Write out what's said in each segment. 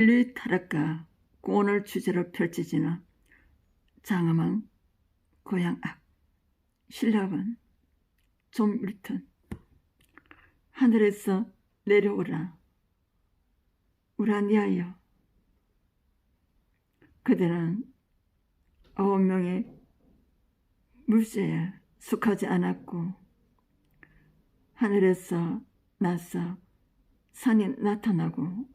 인류의 타락과 구원을 주제로 펼쳐지는 장엄한 고향악. 신라원 존 밀턴. 하늘에서 내려오라 우라니아여. 그대는 9명의 물새에 속하지 않았고 하늘에서 나서 산이 나타나고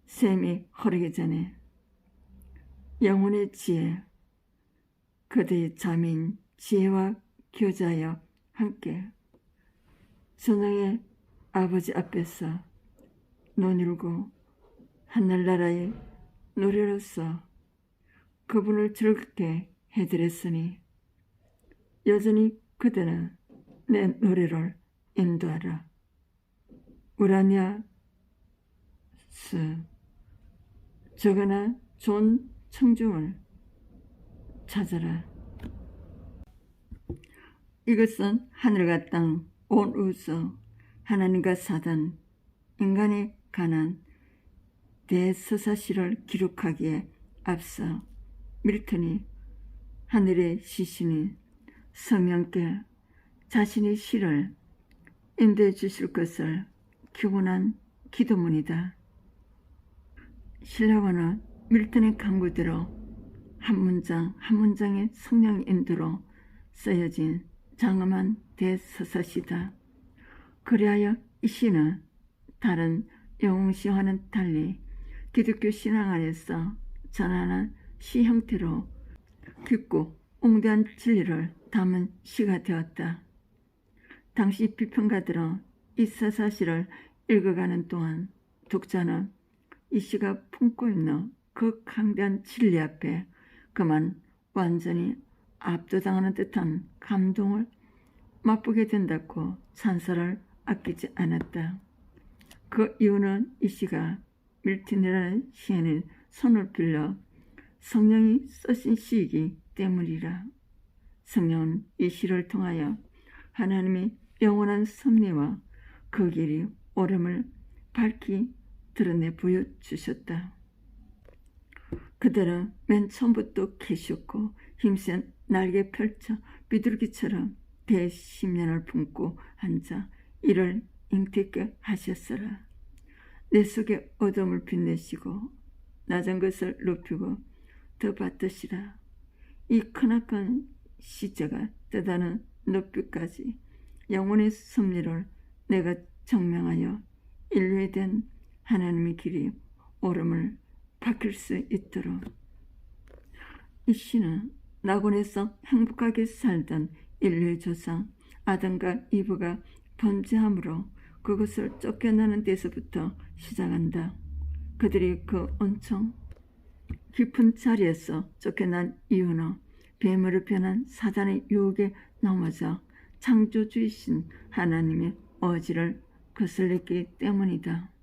샘이 흐르기 전에 영혼의 지혜, 그대의 자매인 지혜와 교자여 함께 전능의 아버지 앞에서 논일고 하늘나라의 노래로서 그분을 즐겁게 해드렸으니 여전히 그대는 내 노래를 인도하라. 우라니아스 저거나 존 청중을 찾아라. 이것은 하늘과 땅, 온 우주, 하나님과 사단, 인간에 관한 대서사시를 기록하기에 앞서 밀턴이 하늘의 시신이 성령께 자신의 시를 인도해 주실 것을 기원한 기도문이다. 신라원은 밀턴의 강구대로 한 문장 한 문장의 성령 인도로 쓰여진 장엄한 대서사시다. 그리하여 이 시는 다른 영웅시와는 달리 기독교 신앙 안에서 전하는 시 형태로 깊고 웅대한 진리를 담은 시가 되었다. 당시 비평가들은 이 서사시를 읽어가는 동안 독자는 이 시가 품고 있는 그 강대한 진리 앞에 그만 완전히 압도당하는 듯한 감동을 맛보게 된다고 찬사를 아끼지 않았다. 그 이유는 이 시가 밀턴이라는 시인의 손을 빌려 성령이 쓰신 시이기 때문이라. 성령은 이 시를 통하여 하나님의 영원한 섭리와 그 길이 옳음을 밝히 드러내 보여주셨다. 그들은 맨 처음부터 계셨고 힘센 날개 펼쳐 비둘기처럼 대심년을 품고 앉아 이를 잉태케 하셨으라. 내 속에 어둠을 빛내시고 낮은 것을 높이고 더 받으시라. 이 크나큰 시자가 뜨다는 높이까지 영혼의 섭리를 내가 증명하여 인류에 대한 하나님의 길이 옳음을 밝힐 수 있도록. 이 시는 낙원에서 행복하게 살던 인류의 조상 아담과 이브가 범죄함으로 그것을 쫓겨나는 데서부터 시작한다. 그들이 그 엄청 깊은 자리에서 쫓겨난 이유는 뱀으로 변한 사단의 유혹에 넘어져 창조주이신 하나님의 어지를 거슬렸기 때문이다.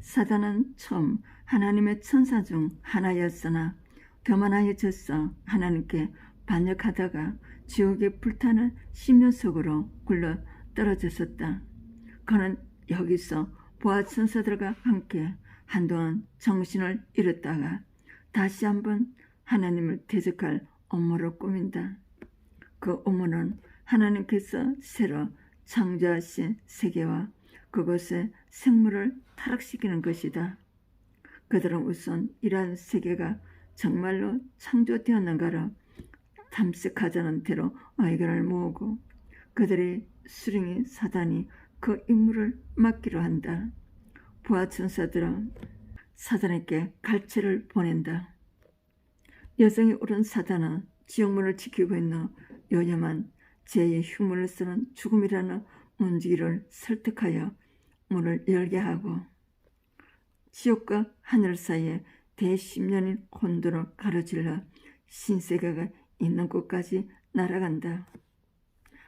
사단은 처음 하나님의 천사 중 하나였으나 교만하여져서 하나님께 반역하다가 지옥에 불타는 심령 속으로 굴러 떨어졌었다. 그는 여기서 보아 천사들과 함께 한동안 정신을 잃었다가 다시 한번 하나님을 대적할 업무를 꾸민다. 그 업무는 하나님께서 새로 창조하신 세계와 그곳의 생물을 타락시키는 것이다. 그들은 우선 이러한 세계가 정말로 창조되었는가를 탐색하자는 대로 의견을 모으고 그들의 수령인 사단이 그 임무를 맡기로 한다. 부하천사들은 사단에게 갈채를 보낸다. 여정이 오른 사단은 지옥문을 지키고 있는 요염한 죄의 흉물을 쓰는 죽음이라는 문지기를 설득하여 문을 열게 하고 지옥과 하늘 사이에 대십년인 혼돈을 가로질러 신세계가 있는 곳까지 날아간다.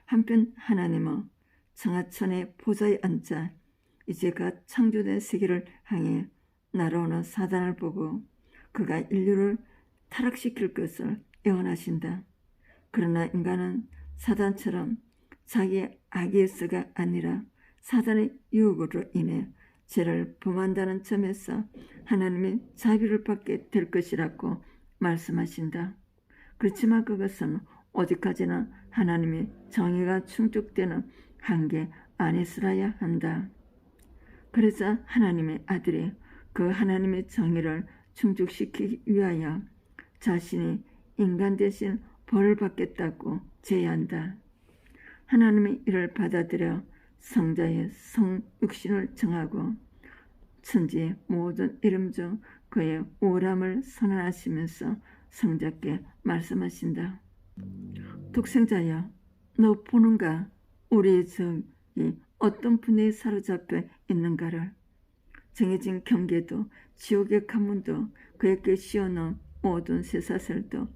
한편 하나님은 정하천의 보좌에 앉아 이제가 창조된 세계를 향해 날아오는 사단을 보고 그가 인류를 타락시킬 것을 예언하신다. 그러나 인간은 사단처럼 자기의 악의에서가 아니라 사단의 유혹으로 인해 죄를 범한다는 점에서 하나님이 자비를 받게 될 것이라고 말씀하신다. 그렇지만 그것은 어디까지나 하나님의 정의가 충족되는 한계 안에서라야 한다. 그래서 하나님의 아들이 그 하나님의 정의를 충족시키기 위하여 자신이 인간 대신 벌을 받겠다고 제의한다. 하나님이 이를 받아들여 성자의 성육신을 정하고 천지의 모든 이름 중 그의 우월함을 선언하시면서 성자께 말씀하신다. 독생자여, 너 보는가? 우리의 적이 어떤 분에 사로잡혀 있는가를. 정해진 경계도 지옥의 가문도 그에게 씌워놓은 모든 쇠사슬도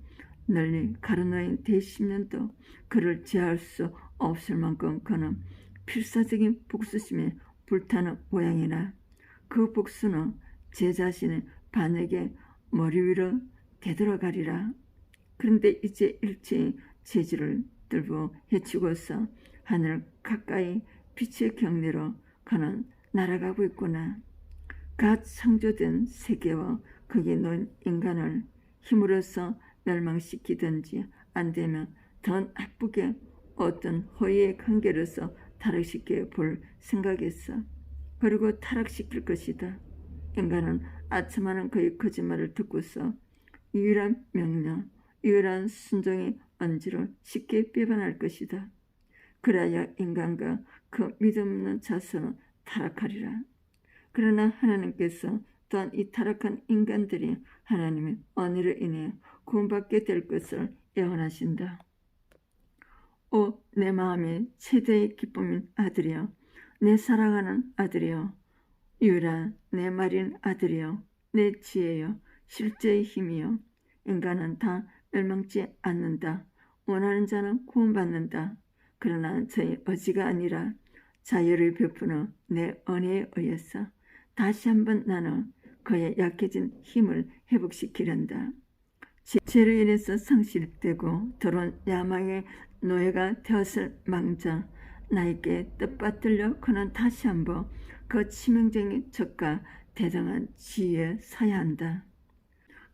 널리 가로놓인 대십년도 그를 제할 수 없을 만큼 그는 필사적인 복수심에 불타는 모양이나 그 복수는 제 자신의 반에게 머리 위로 되돌아가리라. 그런데 이제 일체의 재주를 들고 헤치고서 하늘 가까이 빛의 경내로 그는 날아가고 있구나. 갓 창조된 세계와 거기에 놓인 인간을 힘으로써 멸망시키든지 안되면 더 나쁘게 어떤 허위의 관계로서 타락시켜 볼 생각했어. 그리고 타락시킬 것이다. 인간은 아첨하는 그의 거짓말을 듣고서 유일한 명령, 유일한 순종의 언지를 쉽게 빼반할 것이다. 그래야 인간과 그 믿음 없는 자손은 타락하리라. 그러나 하나님께서 또한 이 타락한 인간들이 하나님의 언의로 인해 구원받게 될 것을 예언하신다. 오, 내 마음의 최대의 기쁨인 아들이여, 내 사랑하는 아들이여, 유일한 내 말인 아들이여, 내 지혜여, 실제의 힘이여. 인간은 다 멸망치 않는다. 원하는 자는 구원받는다. 그러나 저희 어지가 아니라 자유를 베푸는 내 은혜에 의해서 다시 한번 나는 그의 약해진 힘을 회복시키련다. 죄로 인해서 상실되고 더러운 야망의 노예가 되었을 망자 나에게 뜻받들려 그는 다시 한번 그 치명적인 적과 대등한 지위에 서야 한다.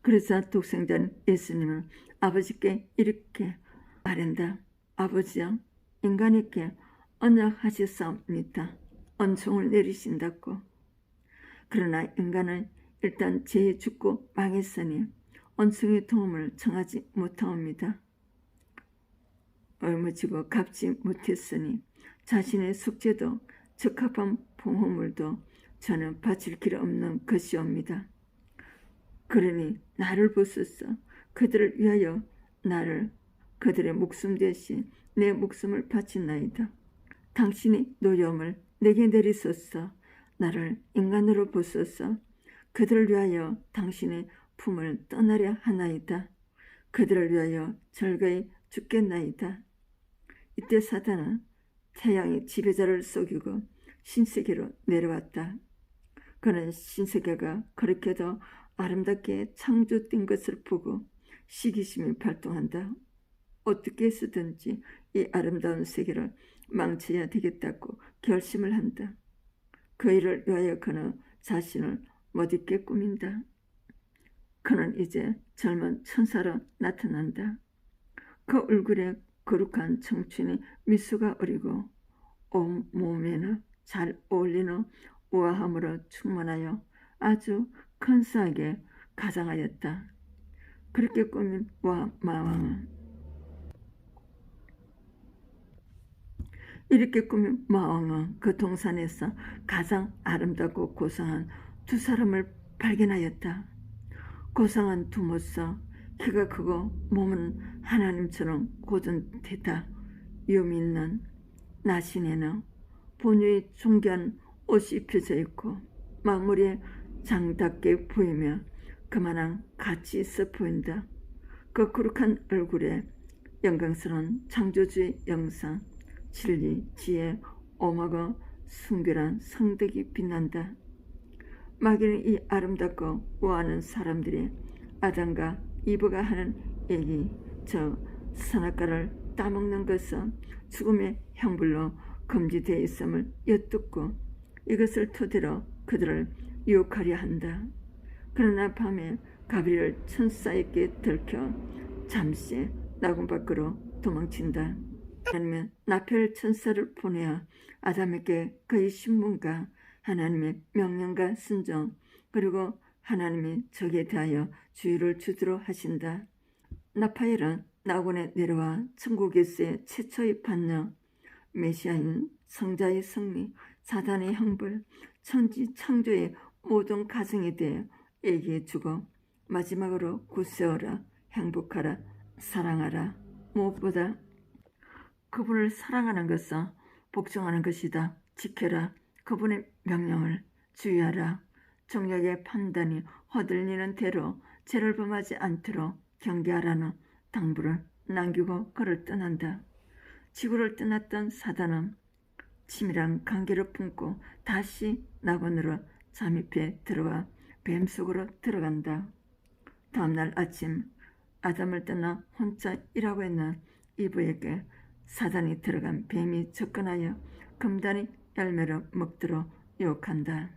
그래서 독생자는 예수님은 아버지께 이렇게 말한다. 아버지여, 인간에게 언약하셨사옵니다. 은총을 내리신다고. 그러나 인간은 일단 죄에 죽고 망했으니 은총의 도움을 청하지 못하옵니다. 얼무지고 갚지 못했으니 자신의 숙제도 적합한 보호물도 저는 바칠 길 없는 것이옵니다. 그러니 나를 보소서. 그들을 위하여 나를 그들의 목숨 대신 내 목숨을 바친나이다. 당신이 노여움을 내게 내리소서. 나를 인간으로 보소서. 그들을 위하여 당신의 품을 떠나려 하나이다. 그들을 위하여 절거히 죽겠나이다. 이때 사단은 태양의 지배자를 속이고 신세계로 내려왔다. 그는 신세계가 그렇게도 아름답게 창조된 것을 보고 시기심이 발동한다. 어떻게 해서든지 이 아름다운 세계를 망쳐야 되겠다고 결심을 한다. 그 일을 위하여 그는 자신을 못있게 꾸민다. 그는 이제 젊은 천사로 나타난다. 그 얼굴에 거룩한 청춘의 미소가 어리고 온 몸에는 잘 어울리는 우아함으로 충만하여 아주 근사하게 가장하였다. 그렇게 꾸민 마왕은 이렇게 꾸민 마왕은 그 동산에서 가장 아름답고 고상한 두 사람을 발견하였다. 고상한 두 모습, 키가 크고 몸은 하나님처럼 고전되다. 유미 있는 나신에는 본유의 존귀한 옷이 입혀져 있고 마무리에 장답게 보이며 그만한 가치 있어 보인다. 그 거룩한 얼굴에 영광스러운 창조주의 영상, 진리, 지혜, 오마고 순결한 성덕이 빛난다. 마귀는 이 아름답고 우아한 사람들이 아담과 이브가 하는 얘기, 저 선악과를 따먹는 것은 죽음의 형벌로 금지되어 있음을 엿듣고 이것을 토대로 그들을 유혹하려 한다. 그러나 밤에 가브리엘 천사에게 들켜 잠시 나군 밖으로 도망친다. 하나님은 나펠 천사를 보내어 아담에게 그의 신분과 하나님의 명령과 순종 그리고 하나님이 적에 대하여 주의를 주도록 하신다. 나파엘은 나곤에 내려와 천국에서의 최초의 반역, 메시아인 성자의 승리, 사단의 형벌, 천지 창조의 모든 가정에 대해 얘기해주고 마지막으로 굳세어라, 행복하라, 사랑하라. 무엇보다 그분을 사랑하는 것은 복종하는 것이다. 지켜라. 그분의 명령을 주의하라. 정력의 판단이 허들리는 대로 죄를 범하지 않도록 경계하라는 당부를 남기고 그를 떠난다. 지구를 떠났던 사단은 치밀한 관계를 품고 다시 낙원으로 잠입해 들어와 뱀 속으로 들어간다. 다음날 아침 아담을 떠나 혼자 일하고 있는 이브에게 사단이 들어간 뱀이 접근하여 금단의 열매를 먹도록 유혹한다.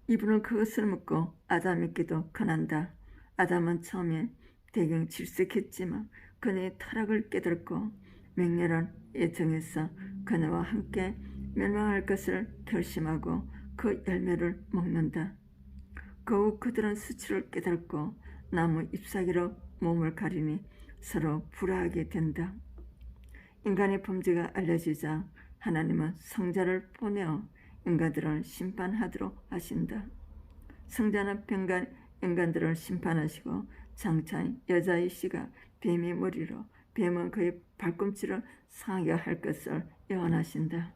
이브는 그것을 먹고 아담에게도 권한다. 아담은 처음에 대경 질색했지만 그녀의 타락을 깨닫고 맹렬한 애정에서 그녀와 함께 멸망할 것을 결심하고 그 열매를 먹는다. 그 후 그들은 수치를 깨닫고 나무 잎사귀로 몸을 가리니 서로 불화하게 된다. 인간의 범죄가 알려지자 하나님은 성자를 보내어 인간들을 심판하도록 하신다. 성자는 인간들을 심판하시고 장차 여자의 씨가 뱀의 머리로 뱀은 그의 발꿈치를 상하게 할 것을 예언하신다.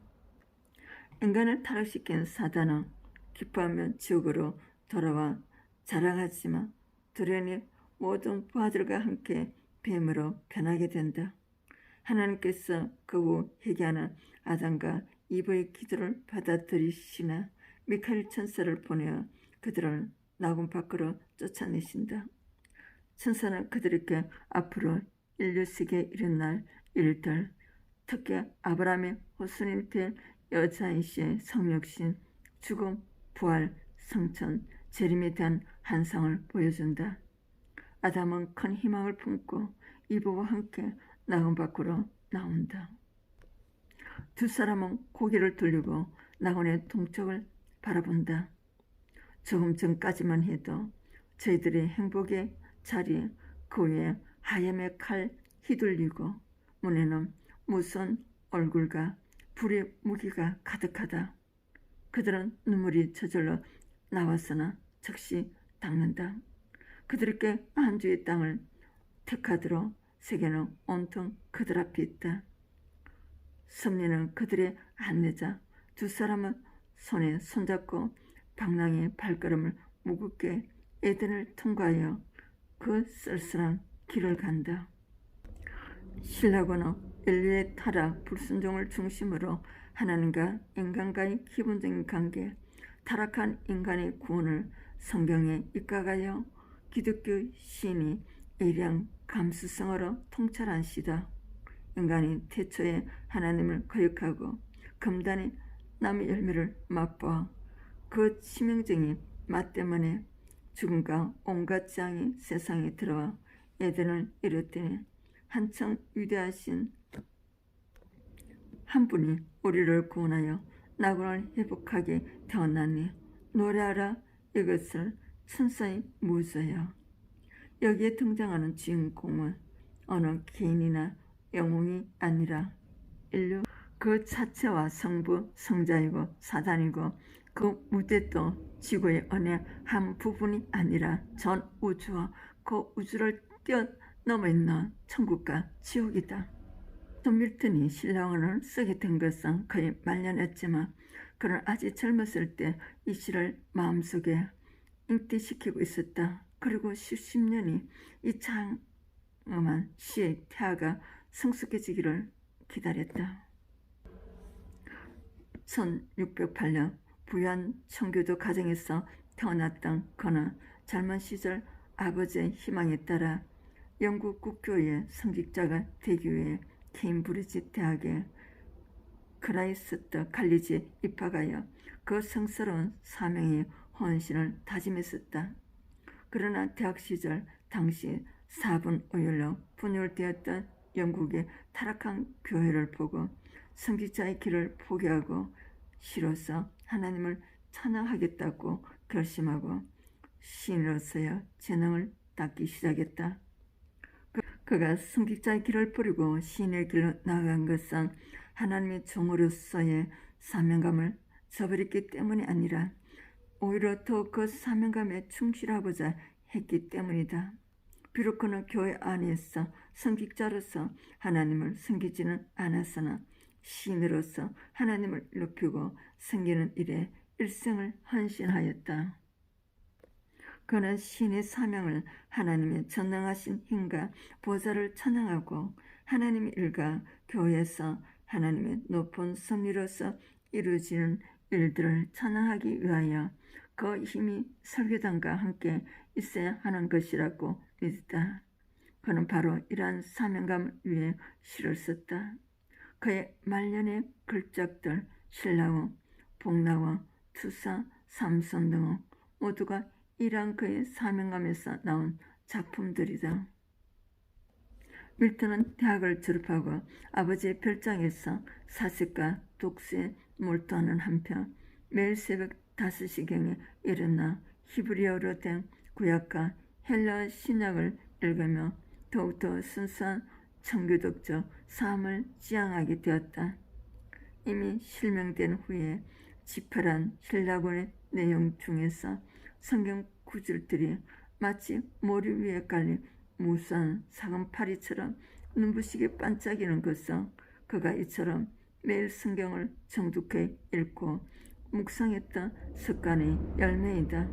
인간을 타락시킨 사단은 기뻐하며 지옥으로 돌아와 자랑하지만 돌연히 모든 부하들과 함께 뱀으로 변하게 된다. 하나님께서 그 후 회개하는 아담과 이브의 기도를 받아들이시나 미카엘 천사를 보내어 그들을 낙원 밖으로 쫓아내신다. 천사는 그들에게 앞으로 인류 세계에 일어날 일들, 특히 아브라함의 후손이 될 여자이시의 성육신, 죽음, 부활, 성천, 재림에 대한 환상을 보여준다. 아담은 큰 희망을 품고 이브와 함께 낙원 밖으로 나온다. 두 사람은 고개를 돌리고 낙원의 동쪽을 바라본다. 조금 전까지만 해도 저희들의 행복의 자리에 그 위에 하염의 칼 휘둘리고 문에는 무서운 얼굴과 불의 무기가 가득하다. 그들은 눈물이 저절로 나왔으나 즉시 닦는다. 그들에게 한 주의 땅을 택하도록 세계는 온통 그들 앞에 있다. 섭리는 그들의 안내자 두 사람은 손에 손잡고 방랑의 발걸음을 무겁게 에덴을 통과하여 그 쓸쓸한 길을 간다. 신라고는 인류의 타락, 불순종을 중심으로 하나님과 인간과의 기본적인 관계, 타락한 인간의 구원을 성경에 입각하여 기독교 시인이 예리한 감수성으로 통찰한 시다. 인간이 태초에 하나님을 거역하고 금단의 나무 열매를 맛보아 그 치명적인 맛 때문에 죽음과 온갖 재앙이 세상에 들어와 에덴을 이뤘더니 한층 위대하신 한 분이 우리를 구원하여 낙원을 회복하게 태어나니 노래하라. 이것을 천사의 무서여. 여기에 등장하는 주인공은 어느 개인이나 영웅이 아니라 인류 그 자체와 성부, 성자이고 사단이고 그 무대도 지구의 어느 한 부분이 아니라 전 우주와 그 우주를 뛰어넘어 있는 천국과 지옥이다. 존 밀턴이 신라원을 쓰게 된 것은 거의 말년했지만 그는 아직 젊었을 때 이 시를 마음속에 잉태시키고 있었다. 그리고 수십 년이 이 장엄한 시의 태아가 성숙해지기를 기다렸다. 1608년 부유한 청교도 가정에서 태어났던 그는 젊은 시절 아버지의 희망에 따라 영국 국교의 성직자가 되기 위해 케임브리지 대학에 크라이스트 칼리지에 입학하여 그 성스러운 사명의 헌신을 다짐했었다. 그러나 대학 시절 당시 4분 오열로 분열되었던 영국의 타락한 교회를 보고 선지자의 길을 포기하고 시로서 하나님을 찬양하겠다고 결심하고 시인으로서의 재능을 닦기 시작했다. 그가 선지자의 길을 버리고 시인의 길로 나아간 것은 하나님의 종으로서의 사명감을 저버렸기 때문이 아니라 오히려 더 그 사명감에 충실하고자 했기 때문이다. 비록 그는 교회 안에서 선지자로서 하나님을 섬기지는 않았으나 시인으로서 하나님을 높이고 섬기는 일에 일생을 헌신하였다. 그는 시인의 사명을 하나님의 전능하신 힘과 보좌를 찬양하고 하나님의 일과 교회에서 하나님의 높은 섭리로서 이루어지는 일들을 찬양하기 위하여 그 힘이 설교단과 함께 있어야 하는 것이라고 믿었다. 그는 바로 이러한 사명감을 위해 시를 썼다. 그의 말년의 걸작들 신라어, 복라어, 투사, 삼선 등은 모두가 이러한 그의 사명감에서 나온 작품들이다. 밀턴은 대학을 졸업하고 아버지의 별장에서 사색과 독서에 몰두하는 한편 매일 새벽 5시경에 일어나 히브리어로 된 구약과 헬라어 신약을 읽으며 더욱더 순수한 청교독적 삶을 지향하게 되었다. 이미 실명된 후에 지파란 헬라어의 내용 중에서 성경 구절들이 마치 머리 위에 깔린 무수한 사금파리처럼 눈부시게 반짝이는 것은 그가 이처럼 매일 성경을 정독해 읽고 묵상했던 습관의 열매이다.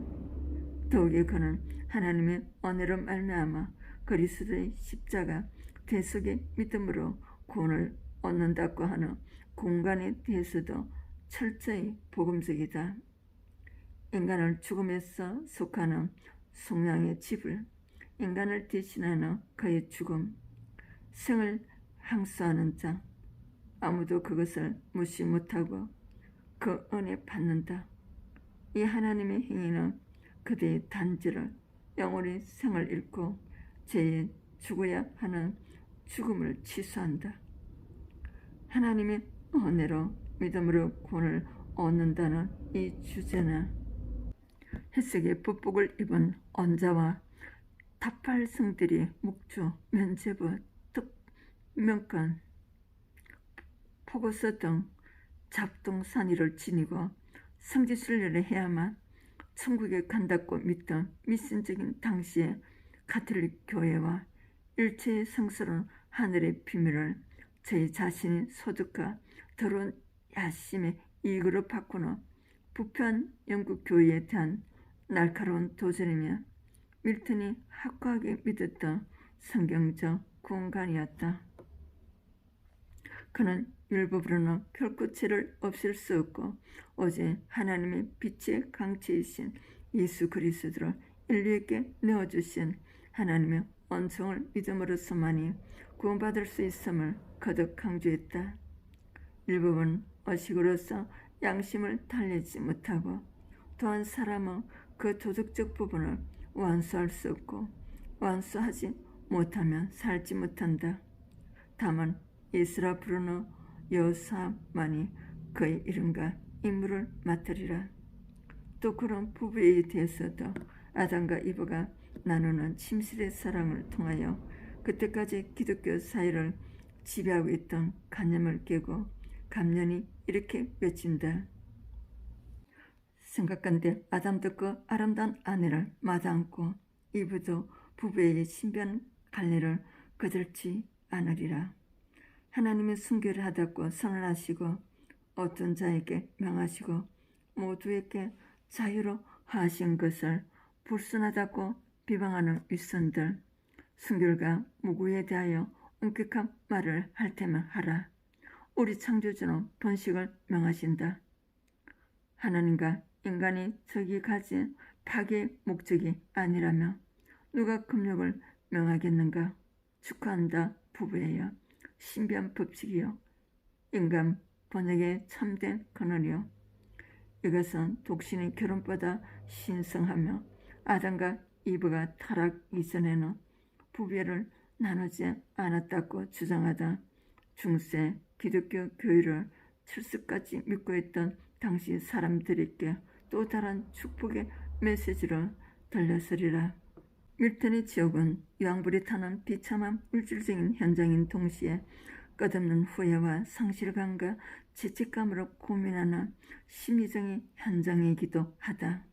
더욱이 그는 하나님의 은혜로 말미암아 그리스도의 십자가 대속의 믿음으로 구원을 얻는다고 하는 공간에 대해서도 철저히 복음적이다. 인간을 죽음에서 속하는 속량의 집을, 인간을 대신하는 그의 죽음, 생을 항수하는 자, 아무도 그것을 무시 못하고 그 은혜 받는다. 이 하나님의 행위는 그대의 단지를 영원히 생을 잃고 죄에 죽어야 하는 죽음을 취소한다. 하나님의 은혜로 믿음으로 구원을 얻는다는 이 주제는 햇색의 북복을 입은 언자와 타팔성들이 묵주, 면제부, 특명간, 포고서 등 잡동사니를 지니고 성지순례를 해야만 천국에 간다고 믿던 미신적인 당시의 가톨릭 교회와 일체의 성스러운 하늘의 비밀을 저희 자신의 소득과 더러운 야심의 이익으로 바꾸는 부패한 영국 교회에 대한 날카로운 도전이며 밀턴이 확고하게 믿었던 성경적 구원관이었다. 그는 율법으로는 결코 죄를 없앨 수 없고 오직 하나님의 빛의 강체이신 예수 그리스도로 인류에게 내어주신 하나님의 언성을 믿음으로서만이 구원받을 수 있음을 거듭 강조했다. 율법은 의식으로서 양심을 달래지 못하고 또한 사람은 그 도덕적 부분을 완수할 수 없고 완수하지 못하면 살지 못한다. 다만 예수라 부르는 여호사만이 그의 이름과 임무를 맡으리라. 또 그런 부부에 대해서도 아담과 이브가 나누는 침실의 사랑을 통하여 그때까지 기독교 사회를 지배하고 있던 관념을 깨고 감년이 이렇게 외친다. 생각한데 아담도 그 아름다운 아내를 마다않고 이브도 부부의 신변 관리를 거들지 않으리라. 하나님의 순교를 하다고 선언하시고 어떤 자에게 명하시고 모두에게 자유로 하신 것을 불순하다고 비방하는 윗선들, 순결과 무구에 대하여 엄격한 말을 할 테면 하라. 우리 창조주는 번식을 명하신다. 하나님과 인간이 적이 가진 파괴의 목적이 아니라면 누가 금욕을 명하겠는가? 축하한다 부부예요. 신비한 법칙이요. 인간 번역의 참된 근원이요. 이것은 독신의 결혼보다 신성하며 아담과 이브가 타락 이전에는 부배를 나누지 않았다고 주장하다 중세 기독교 교회를 철석같이 믿고 있던 당시 사람들에게 또 다른 축복의 메시지를 들렸으리라. 밀턴의 지옥은 유황불이 타는 비참한 물질적인 현장인 동시에 끝없는 후회와 상실감과 죄책감으로 고민하는 심리적인 현장이기도 하다.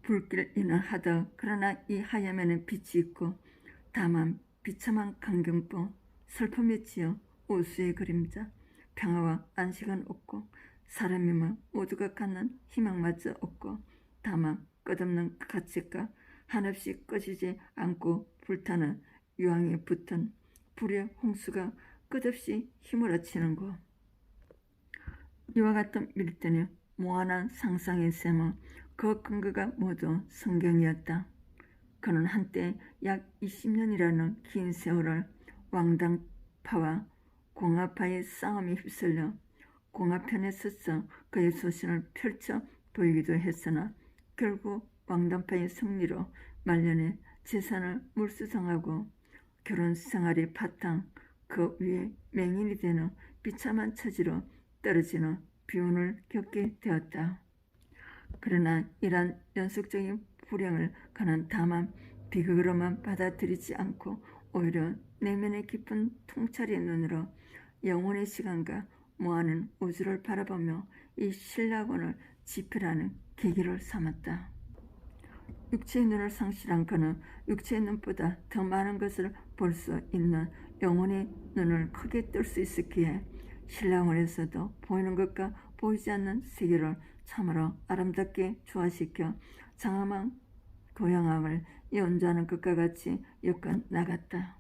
불길이나 하다. 그러나 이 하야면에 빛이 있고 다만 비참한 강경도 슬픔이 지어 우수의 그림자, 평화와 안식은 없고 사람이면 모두가 갖는 희망마저 없고 다만 끝없는 가책과 한없이 꺼지지 않고 불타는 유황에 붙은 불의 홍수가 끝없이 휘몰아치는 것. 이와 같은 밀턴의 무한한 상상의 셈은 그 근거가 모두 성경이었다. 그는 한때 약 20년이라는 긴 세월을 왕당파와 공화파의 싸움에 휩쓸려 공화편에 서서 그의 소신을 펼쳐 보이기도 했으나 결국 왕당파의 승리로 말년에 재산을 물수정하고 결혼 생활의 바탕 그 위에 맹인이 되는 비참한 처지로 떨어지는 비운을 겪게 되었다. 그러나 이러한 연속적인 불행을 그는 다만 비극으로만 받아들이지 않고 오히려 내면의 깊은 통찰의 눈으로 영혼의 시간과 무한한 우주를 바라보며 이 신라권을 지표라는 계기를 삼았다. 육체의 눈을 상실한 그는 육체의 눈보다 더 많은 것을 볼 수 있는 영혼의 눈을 크게 뜰 수 있었기에 신라원에서도 보이는 것과 보이지 않는 세계를 참으로 아름답게 조화시켜 장엄한 고향함을 연주하는 것과 같이 엮어 나갔다.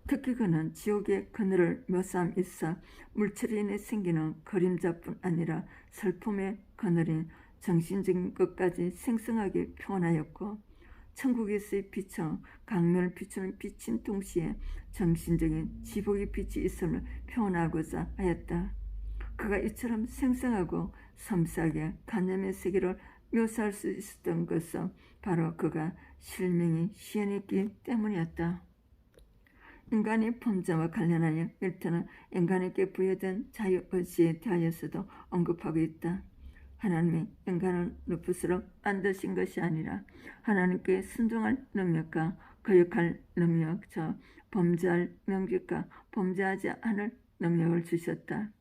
특히 그는 지옥의 그늘을 묘사함 있어 물체로 인해 생기는 그림자뿐 아니라 슬픔의 그늘인 정신적인 것까지 생생하게 표현하였고 천국에서의 빛은 강멸을 비추는 빛인 동시에 정신적인 지복의 빛이 있음을 표현하고자 하였다. 그가 이처럼 생생하고 섬세하게 관념의 세계를 묘사할 수 있었던 것은 바로 그가 실명이 시연했기 때문이었다. 인간의 범죄와 관련하여 밀턴은 인간에게 부여된 자유의지에 대하여서도 언급하고 있다. 하나님이 인간을 루푸스로 만드신 것이 아니라 하나님께 순종할 능력과 거역할 능력, 저 범죄할 명직과 범죄하지 않을 능력을 주셨다.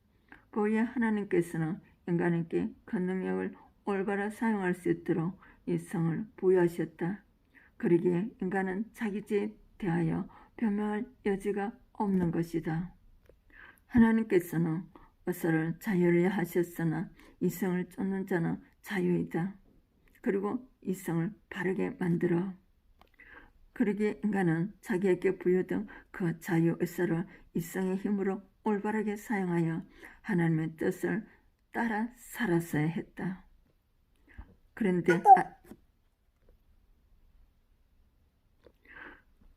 고의에 하나님께서는 인간에게 그 능력을 올바로 사용할 수 있도록 이 성을 부여하셨다. 그러기에 인간은 자기 죄에 대하여 변명할 여지가 없는 것이다. 하나님께서는 어서를 자유를 하셨으나 이성을 쫓는 자는 자유이다. 그리고 이성을 바르게 만들어. 그러기에 인간은 자기에게 부여된 그 자유 의사를 이성의 힘으로 올바르게 사용하여 하나님의 뜻을 따라 살았어야 했다.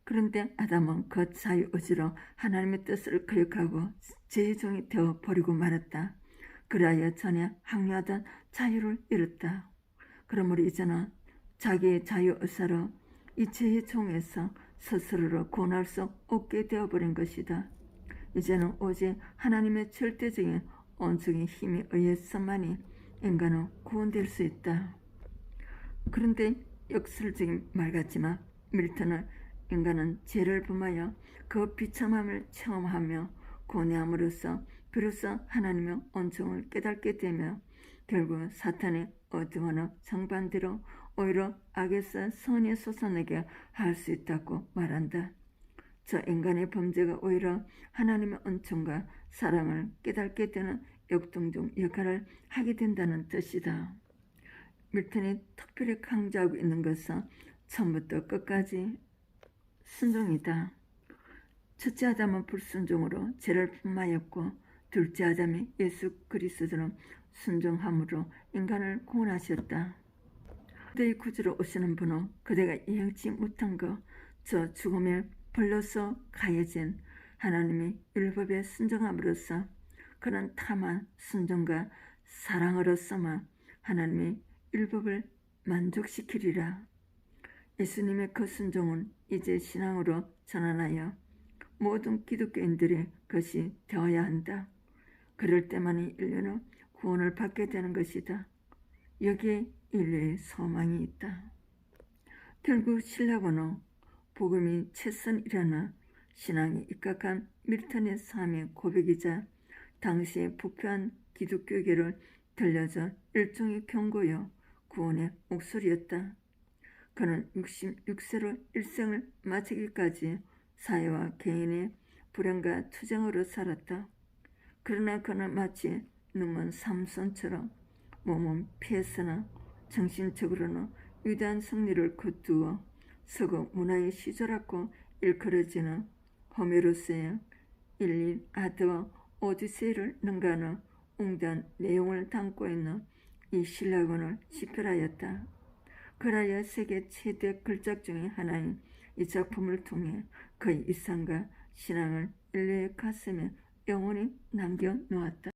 그런데 아담은 그 자유의지로 하나님의 뜻을 거역하고 죄의 종이 되어 버리고 말았다. 그리하여 전에 항유하던 자유를 잃었다. 그러므로 이제는 자기의 자유의사로 이 죄의 종에서 스스로를 구원할 수 없게 되어버린 것이다. 이제는 오직 하나님의 절대적인 온전한 힘에 의해서만이 인간은 구원될 수 있다. 그런데 역설적인 말 같지만 밀턴은 인간은 죄를 범하여 그 비참함을 체험하며 고뇌함으로써 비로소 하나님의 온종을 깨닫게 되며 결국 사탄의 어두워는 정반대로 오히려 악에서 선이 솟아나게 할 수 있다고 말한다. 저 인간의 범죄가 오히려 하나님의 온종과 사랑을 깨닫게 되는 역동적 역할을 하게 된다는 뜻이다. 밀턴이 특별히 강조하고 있는 것은 처음부터 끝까지 순종이다. 첫째 아담은 불순종으로 죄를 품하였고 둘째 아담이 예수 그리스도로 순종함으로 인간을 구원하셨다. 그대의 구주로 오시는 분은 그대가 이행치 못한 것, 저 죽음의 벌로서 가해진 하나님의 율법에 순종함으로써 그는 탐한 순종과 사랑으로서만 하나님의 율법을 만족시키리라. 예수님의 그 순종은 이제 신앙으로 전환하여 모든 기독교인들의 것이 되어야 한다. 그럴 때만이 인류는 구원을 받게 되는 것이다. 여기에 인류의 소망이 있다. 결국 신라고는 복음이 최선이라는 신앙에 입각한 밀턴의 삶의 고백이자 당시의 부패한 기독교계를 들려준 일종의 경고요 구원의 목소리였다. 그는 66세로 일생을 마치기까지 사회와 개인의 불행과 투쟁으로 살았다. 그러나 그는 마치 눈먼 삼손처럼 몸은 피했으나 정신적으로는 위대한 승리를 거두어 서구 문화의 시조랗고 일컬어지는 호메로스의 일리아드와 오디세이를 능가하는 웅대한 내용을 담고 있는 이 신라권을 집필하였다. 그라야 세계 최대 걸작 중의 하나인 이 작품을 통해 그의 이상과 신앙을 인류의 가슴에 영원히 남겨놓았다.